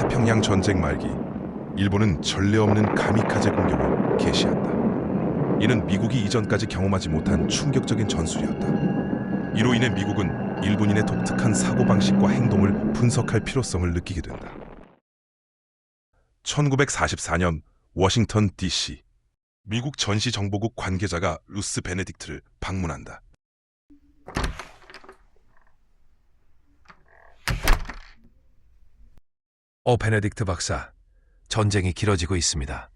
태평양 전쟁 말기, 일본은 전례 없는 가미카제 공격을 개시한다. 이는 미국이 이전까지 경험하지 못한 충격적인 전술이었다. 이로 인해 미국은 일본인의 독특한 사고방식과 행동을 분석할 필요성을 느끼게 된다. 1944년 워싱턴 DC, 미국 전시정보국 관계자가 루스 베네딕트를 방문한다. 베네딕트 박사, 전쟁이 길어지고 있습니다.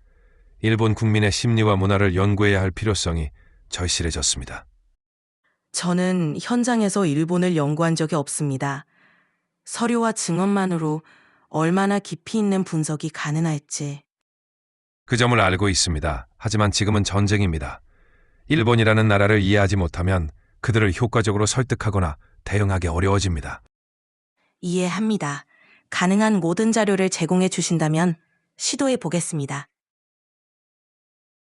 일본 국민의 심리와 문화를 연구해야 할 필요성이 절실해졌습니다. 저는 현장에서 일본을 연구한 적이 없습니다. 서류와 증언만으로 얼마나 깊이 있는 분석이 가능할지. 그 점을 알고 있습니다. 하지만 지금은 전쟁입니다. 일본이라는 나라를 이해하지 못하면 그들을 효과적으로 설득하거나 대응하기 어려워집니다. 이해합니다. 가능한 모든 자료를 제공해 주신다면 시도해 보겠습니다.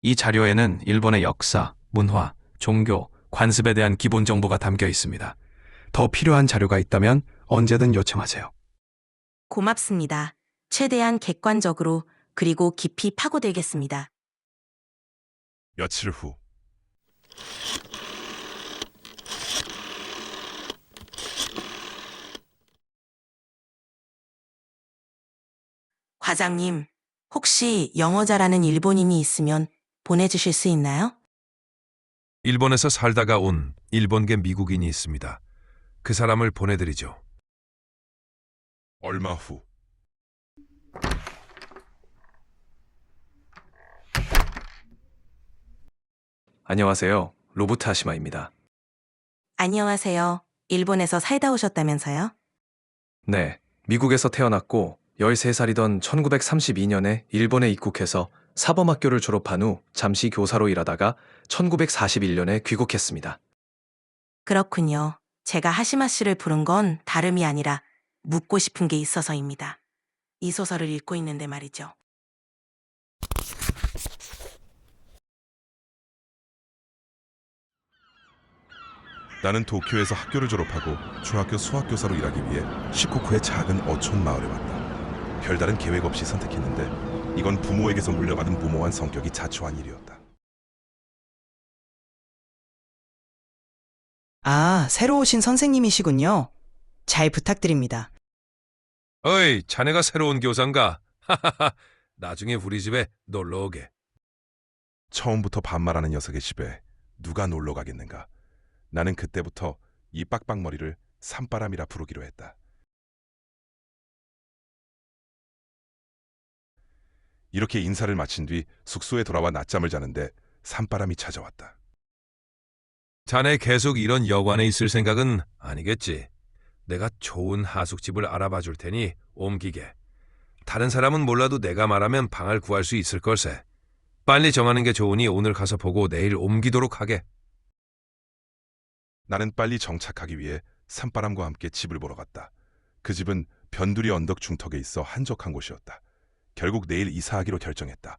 이 자료에는 일본의 역사, 문화, 종교, 관습에 대한 기본 정보가 담겨 있습니다. 더 필요한 자료가 있다면 언제든 요청하세요. 고맙습니다. 최대한 객관적으로 그리고 깊이 파고들겠습니다. 며칠 후, 과장님, 혹시 영어 잘하는 일본인이 있으면 보내주실 수 있나요? 일본에서 살다가 온 일본계 미국인이 있습니다. 그 사람을 보내드리죠. 얼마 후, 안녕하세요. 로부트 하시마입니다. 안녕하세요. 일본에서 살다 오셨다면서요? 네, 미국에서 태어났고 13살이던 1932년에 일본에 입국해서 사범학교를 졸업한 후 잠시 교사로 일하다가 1941년에 귀국했습니다. 그렇군요. 제가 하시마 씨를 부른 건 다름이 아니라 묻고 싶은 게 있어서입니다. 이 소설을 읽고 있는데 말이죠. 나는 도쿄에서 학교를 졸업하고 중학교 수학교사로 일하기 위해 시코쿠의 작은 어촌 마을에 왔다. 별다른 계획 없이 선택했는데 이건 부모에게서 물려받은 무모한 성격이 자초한 일이었다. 아, 새로 오신 선생님이시군요. 잘 부탁드립니다. 어이, 자네가 새로운 교사인가? 하하하, 나중에 우리 집에 놀러 오게. 처음부터 반말하는 녀석의 집에 누가 놀러 가겠는가. 나는 그때부터 이 빡빡머리를 산바람이라 부르기로 했다. 이렇게 인사를 마친 뒤 숙소에 돌아와 낮잠을 자는데 산바람이 찾아왔다. 자네 계속 이런 여관에 있을 생각은 아니겠지? 내가 좋은 하숙집을 알아봐 줄 테니 옮기게. 다른 사람은 몰라도 내가 말하면 방을 구할 수 있을 걸세. 빨리 정하는 게 좋으니 오늘 가서 보고 내일 옮기도록 하게. 나는 빨리 정착하기 위해 산바람과 함께 집을 보러 갔다. 그 집은 변두리 언덕 중턱에 있어 한적한 곳이었다. 결국 내일 이사하기로 결정했다.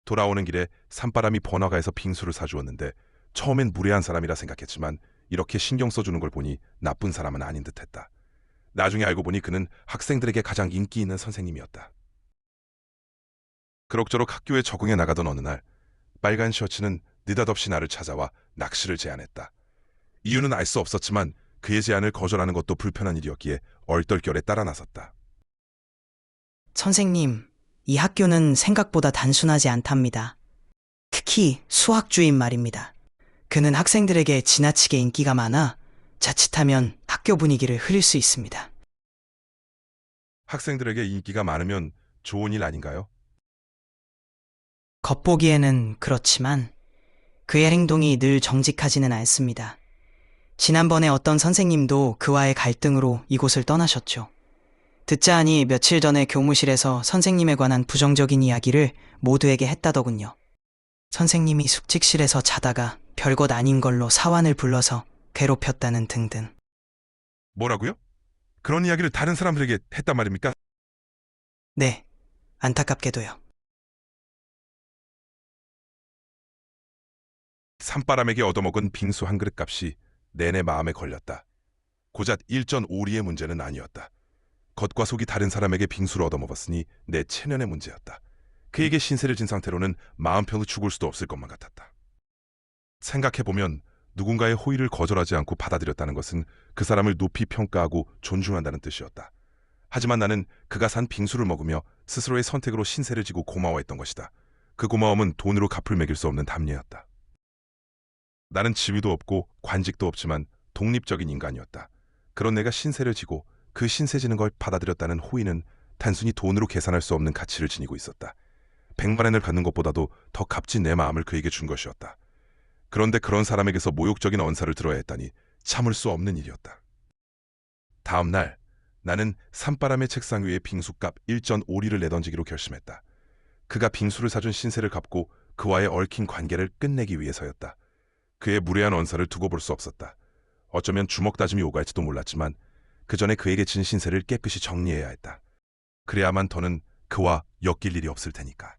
돌아오는 길에 산바람이 번화가에서 빙수를 사주었는데 처음엔 무례한 사람이라 생각했지만 이렇게 신경 써주는 걸 보니 나쁜 사람은 아닌 듯했다. 나중에 알고 보니 그는 학생들에게 가장 인기 있는 선생님이었다. 그럭저럭 학교에 적응해 나가던 어느 날 빨간 셔츠는 느닷없이 나를 찾아와 낚시를 제안했다. 이유는 알 수 없었지만 그의 제안을 거절하는 것도 불편한 일이었기에 얼떨결에 따라 나섰다. 선생님, 이 학교는 생각보다 단순하지 않답니다. 특히 수학주임 말입니다. 그는 학생들에게 지나치게 인기가 많아 자칫하면 학교 분위기를 흐릴 수 있습니다. 학생들에게 인기가 많으면 좋은 일 아닌가요? 겉보기에는 그렇지만 그의 행동이 늘 정직하지는 않습니다. 지난번에 어떤 선생님도 그와의 갈등으로 이곳을 떠나셨죠. 듣자 하니 며칠 전에 교무실에서 선생님에 관한 부정적인 이야기를 모두에게 했다더군요. 선생님이 숙직실에서 자다가 별것 아닌 걸로 사환을 불러서 괴롭혔다는 등등. 뭐라고요? 그런 이야기를 다른 사람들에게 했단 말입니까? 네, 안타깝게도요. 산바람에게 얻어먹은 빙수 한 그릇 값이 내내 마음에 걸렸다. 고작 1.5리의 문제는 아니었다. 겉과 속이 다른 사람에게 빙수를 얻어먹었으니 내 체면의 문제였다. 그에게 신세를 진 상태로는 마음 편히 죽을 수도 없을 것만 같았다. 생각해보면 누군가의 호의를 거절하지 않고 받아들였다는 것은 그 사람을 높이 평가하고 존중한다는 뜻이었다. 하지만 나는 그가 산 빙수를 먹으며 스스로의 선택으로 신세를 지고 고마워했던 것이다. 그 고마움은 돈으로 갚을 매길 수 없는 담례였다. 나는 지위도 없고 관직도 없지만 독립적인 인간이었다. 그런 내가 신세를 지고 그 신세 지는 걸 받아들였다는 호의는 단순히 돈으로 계산할 수 없는 가치를 지니고 있었다. 100만 엔을 갖는 것보다도 더 값진 내 마음을 그에게 준 것이었다. 그런데 그런 사람에게서 모욕적인 언사를 들어야 했다니 참을 수 없는 일이었다. 다음 날 나는 산바람의 책상 위에 빙수값 1.5리를 내던지기로 결심했다. 그가 빙수를 사준 신세를 갚고 그와의 얽힌 관계를 끝내기 위해서였다. 그의 무례한 언사를 두고 볼 수 없었다. 어쩌면 주먹 다짐이 오갈지도 몰랐지만 그 전에 그에게 진 신세를 깨끗이 정리해야 했다. 그래야만 더는 그와 엮일 일이 없을 테니까.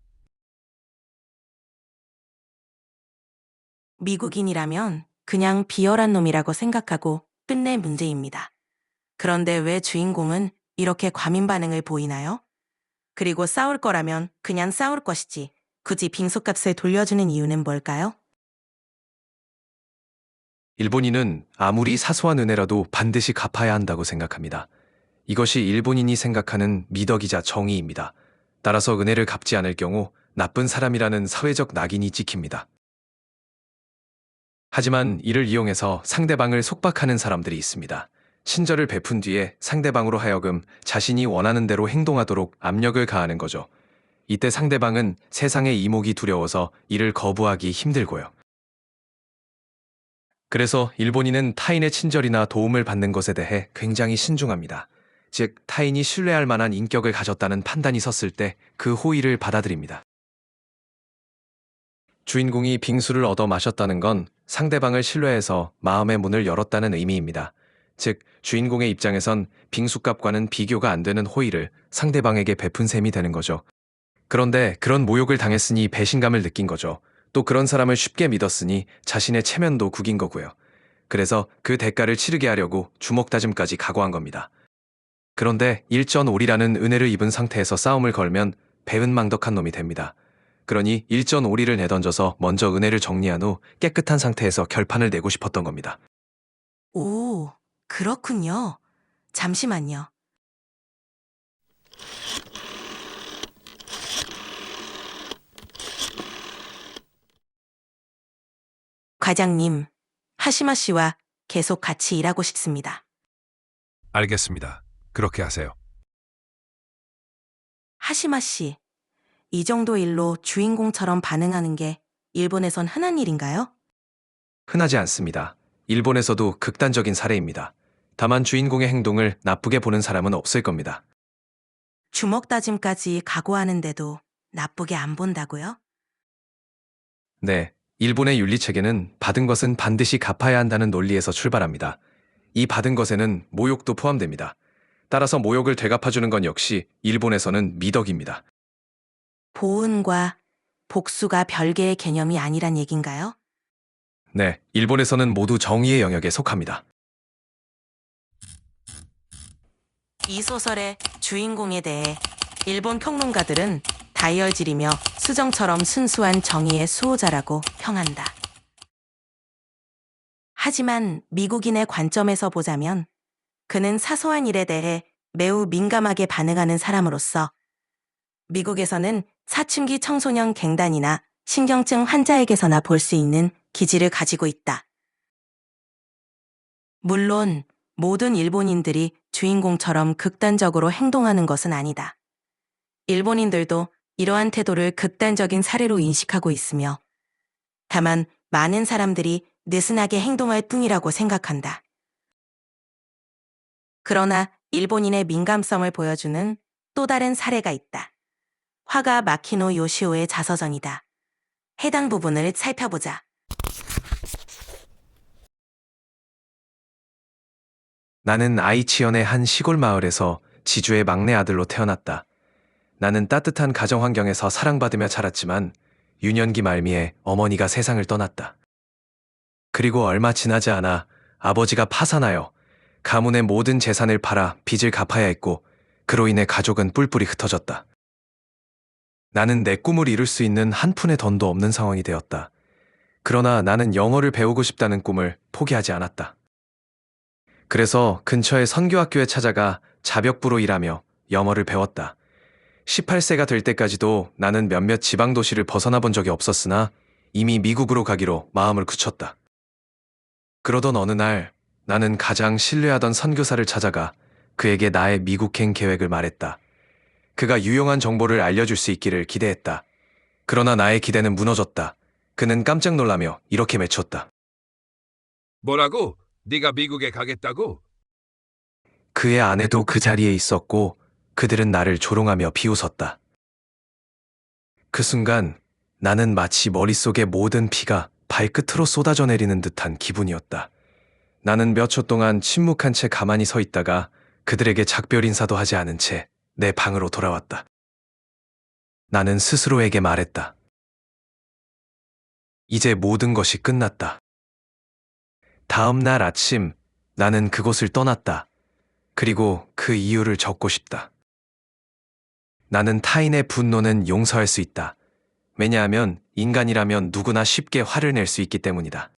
미국인이라면 그냥 비열한 놈이라고 생각하고 끝낼 문제입니다. 그런데 왜 주인공은 이렇게 과민 반응을 보이나요? 그리고 싸울 거라면 그냥 싸울 것이지 굳이 빙수값을 돌려주는 이유는 뭘까요? 일본인은 아무리 사소한 은혜라도 반드시 갚아야 한다고 생각합니다. 이것이 일본인이 생각하는 미덕이자 정의입니다. 따라서 은혜를 갚지 않을 경우 나쁜 사람이라는 사회적 낙인이 찍힙니다. 하지만 이를 이용해서 상대방을 속박하는 사람들이 있습니다. 친절을 베푼 뒤에 상대방으로 하여금 자신이 원하는 대로 행동하도록 압력을 가하는 거죠. 이때 상대방은 세상의 이목이 두려워서 이를 거부하기 힘들고요. 그래서 일본인은 타인의 친절이나 도움을 받는 것에 대해 굉장히 신중합니다. 즉, 타인이 신뢰할 만한 인격을 가졌다는 판단이 섰을 때 그 호의를 받아들입니다. 주인공이 빙수를 얻어 마셨다는 건 상대방을 신뢰해서 마음의 문을 열었다는 의미입니다. 즉, 주인공의 입장에선 빙수값과는 비교가 안 되는 호의를 상대방에게 베푼 셈이 되는 거죠. 그런데 그런 모욕을 당했으니 배신감을 느낀 거죠. 또 그런 사람을 쉽게 믿었으니 자신의 체면도 구긴 거고요. 그래서 그 대가를 치르게 하려고 주먹 다짐까지 각오한 겁니다. 그런데 1.5리라는 은혜를 입은 상태에서 싸움을 걸면 배은망덕한 놈이 됩니다. 그러니 1.5리를 내던져서 먼저 은혜를 정리한 후 깨끗한 상태에서 결판을 내고 싶었던 겁니다. 오, 그렇군요. 잠시만요. 과장님, 하시마 씨와 계속 같이 일하고 싶습니다. 알겠습니다. 그렇게 하세요. 하시마 씨, 이 정도 일로 주인공처럼 반응하는 게 일본에선 흔한 일인가요? 흔하지 않습니다. 일본에서도 극단적인 사례입니다. 다만 주인공의 행동을 나쁘게 보는 사람은 없을 겁니다. 주먹 다짐까지 각오하는데도 나쁘게 안 본다고요? 네, 일본의 윤리체계는 받은 것은 반드시 갚아야 한다는 논리에서 출발합니다. 이 받은 것에는 모욕도 포함됩니다. 따라서 모욕을 되갚아주는 건 역시 일본에서는 미덕입니다. 보은과 복수가 별개의 개념이 아니란 얘긴가요? 네, 일본에서는 모두 정의의 영역에 속합니다. 이 소설의 주인공에 대해 일본 평론가들은 다이얼질이며 수정처럼 순수한 정의의 수호자라고 평한다. 하지만 미국인의 관점에서 보자면 그는 사소한 일에 대해 매우 민감하게 반응하는 사람으로서 미국에서는 사춘기 청소년 갱단이나 신경증 환자에게서나 볼 수 있는 기질을 가지고 있다. 물론 모든 일본인들이 주인공처럼 극단적으로 행동하는 것은 아니다. 일본인들도 이러한 태도를 극단적인 사례로 인식하고 있으며 다만 많은 사람들이 느슨하게 행동할 뿐이라고 생각한다. 그러나 일본인의 민감성을 보여주는 또 다른 사례가 있다. 화가 마키노 요시오의 자서전이다. 해당 부분을 살펴보자. 나는 아이치현의 한 시골 마을에서 지주의 막내 아들로 태어났다. 나는 따뜻한 가정 환경에서 사랑받으며 자랐지만 유년기 말미에 어머니가 세상을 떠났다. 그리고 얼마 지나지 않아 아버지가 파산하여 가문의 모든 재산을 팔아 빚을 갚아야 했고 그로 인해 가족은 뿔뿔이 흩어졌다. 나는 내 꿈을 이룰 수 있는 한 푼의 돈도 없는 상황이 되었다. 그러나 나는 영어를 배우고 싶다는 꿈을 포기하지 않았다. 그래서 근처의 선교학교에 찾아가 자벽부로 일하며 영어를 배웠다. 18세가 될 때까지도 나는 몇몇 지방 도시를 벗어나 본 적이 없었으나 이미 미국으로 가기로 마음을 굳혔다. 그러던 어느 날 나는 가장 신뢰하던 선교사를 찾아가 그에게 나의 미국행 계획을 말했다. 그가 유용한 정보를 알려줄 수 있기를 기대했다. 그러나 나의 기대는 무너졌다. 그는 깜짝 놀라며 이렇게 맺혔다. 뭐라고? 네가 미국에 가겠다고? 그의 아내도 그 자리에 있었고 그들은 나를 조롱하며 비웃었다. 그 순간 나는 마치 머릿속의 모든 피가 발끝으로 쏟아져 내리는 듯한 기분이었다. 나는 몇 초 동안 침묵한 채 가만히 서 있다가 그들에게 작별 인사도 하지 않은 채 내 방으로 돌아왔다. 나는 스스로에게 말했다. 이제 모든 것이 끝났다. 다음 날 아침 나는 그곳을 떠났다. 그리고 그 이유를 적고 싶다. 나는 타인의 분노는 용서할 수 있다. 왜냐하면 인간이라면 누구나 쉽게 화를 낼 수 있기 때문이다.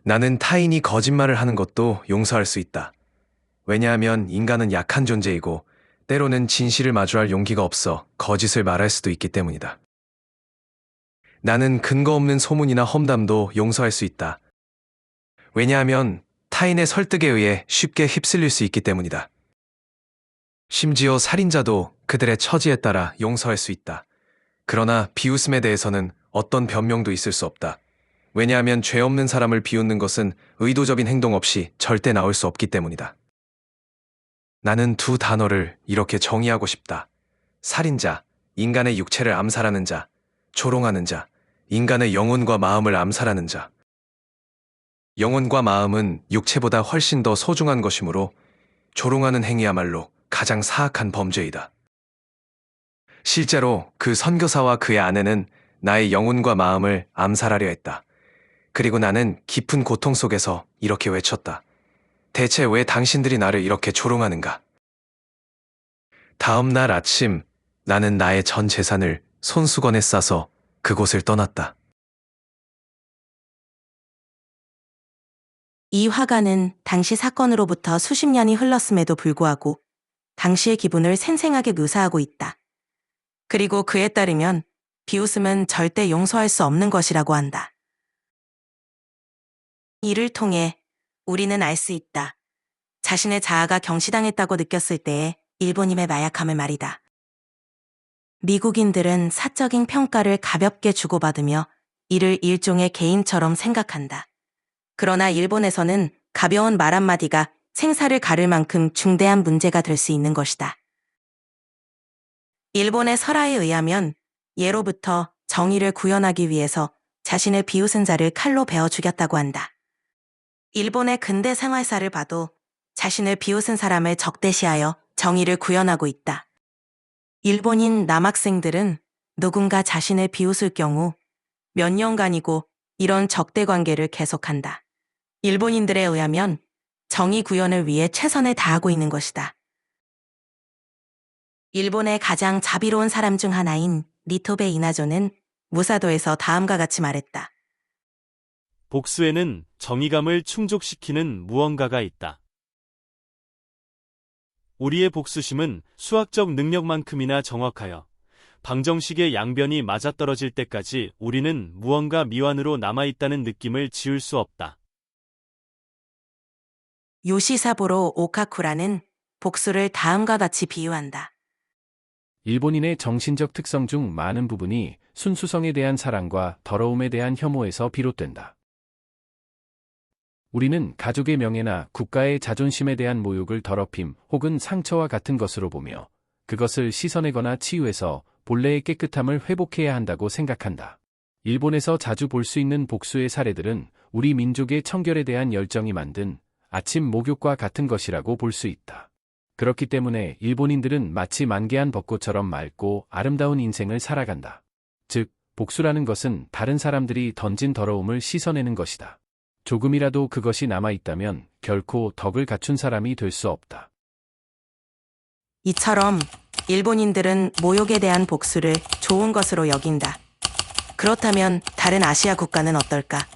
나는 타인이 거짓말을 하는 것도 용서할 수 있다. 왜냐하면 인간은 약한 존재이고 때로는 진실을 마주할 용기가 없어 거짓을 말할 수도 있기 때문이다. 나는 근거 없는 소문이나 험담도 용서할 수 있다. 왜냐하면 타인의 설득에 의해 쉽게 휩쓸릴 수 있기 때문이다. 심지어 살인자도 그들의 처지에 따라 용서할 수 있다. 그러나 비웃음에 대해서는 어떤 변명도 있을 수 없다. 왜냐하면 죄 없는 사람을 비웃는 것은 의도적인 행동 없이 절대 나올 수 없기 때문이다. 나는 두 단어를 이렇게 정의하고 싶다. 살인자, 인간의 육체를 암살하는 자, 조롱하는 자, 인간의 영혼과 마음을 암살하는 자. 영혼과 마음은 육체보다 훨씬 더 소중한 것이므로 조롱하는 행위야말로 가장 사악한 범죄이다. 실제로 그 선교사와 그의 아내는 나의 영혼과 마음을 암살하려 했다. 그리고 나는 깊은 고통 속에서 이렇게 외쳤다. 대체 왜 당신들이 나를 이렇게 조롱하는가? 다음 날 아침 나는 나의 전 재산을 손수건에 싸서 그곳을 떠났다. 이 화가는 당시 사건으로부터 수십 년이 흘렀음에도 불구하고 당시의 기분을 생생하게 묘사하고 있다. 그리고 그에 따르면 비웃음은 절대 용서할 수 없는 것이라고 한다. 이를 통해 우리는 알 수 있다. 자신의 자아가 경시당했다고 느꼈을 때의 일본인의 나약함을 말이다. 미국인들은 사적인 평가를 가볍게 주고받으며 이를 일종의 개인처럼 생각한다. 그러나 일본에서는 가벼운 말 한마디가 생사를 가를 만큼 중대한 문제가 될 수 있는 것이다. 일본의 설화에 의하면 예로부터 정의를 구현하기 위해서 자신을 비웃은 자를 칼로 베어 죽였다고 한다. 일본의 근대 생활사를 봐도 자신을 비웃은 사람을 적대시하여 정의를 구현하고 있다. 일본인 남학생들은 누군가 자신을 비웃을 경우 몇 년간이고 이런 적대 관계를 계속한다. 일본인들에 의하면 정의 구현을 위해 최선을 다하고 있는 것이다. 일본의 가장 자비로운 사람 중 하나인 니토베 이나조는 무사도에서 다음과 같이 말했다. 복수에는 정의감을 충족시키는 무언가가 있다. 우리의 복수심은 수학적 능력만큼이나 정확하여 방정식의 양변이 맞아떨어질 때까지 우리는 무언가 미완으로 남아있다는 느낌을 지울 수 없다. 요시사부로 오카쿠라는 복수를 다음과 같이 비유한다. 일본인의 정신적 특성 중 많은 부분이 순수성에 대한 사랑과 더러움에 대한 혐오에서 비롯된다. 우리는 가족의 명예나 국가의 자존심에 대한 모욕을 더럽힘 혹은 상처와 같은 것으로 보며 그것을 씻어내거나 치유해서 본래의 깨끗함을 회복해야 한다고 생각한다. 일본에서 자주 볼 수 있는 복수의 사례들은 우리 민족의 청결에 대한 열정이 만든 아침 목욕과 같은 것이라고 볼 수 있다. 그렇기 때문에 일본인들은 마치 만개한 벚꽃처럼 맑고 아름다운 인생을 살아간다. 즉, 복수라는 것은 다른 사람들이 던진 더러움을 씻어내는 것이다. 조금이라도 그것이 남아있다면 결코 덕을 갖춘 사람이 될 수 없다. 이처럼 일본인들은 모욕에 대한 복수를 좋은 것으로 여긴다. 그렇다면 다른 아시아 국가는 어떨까?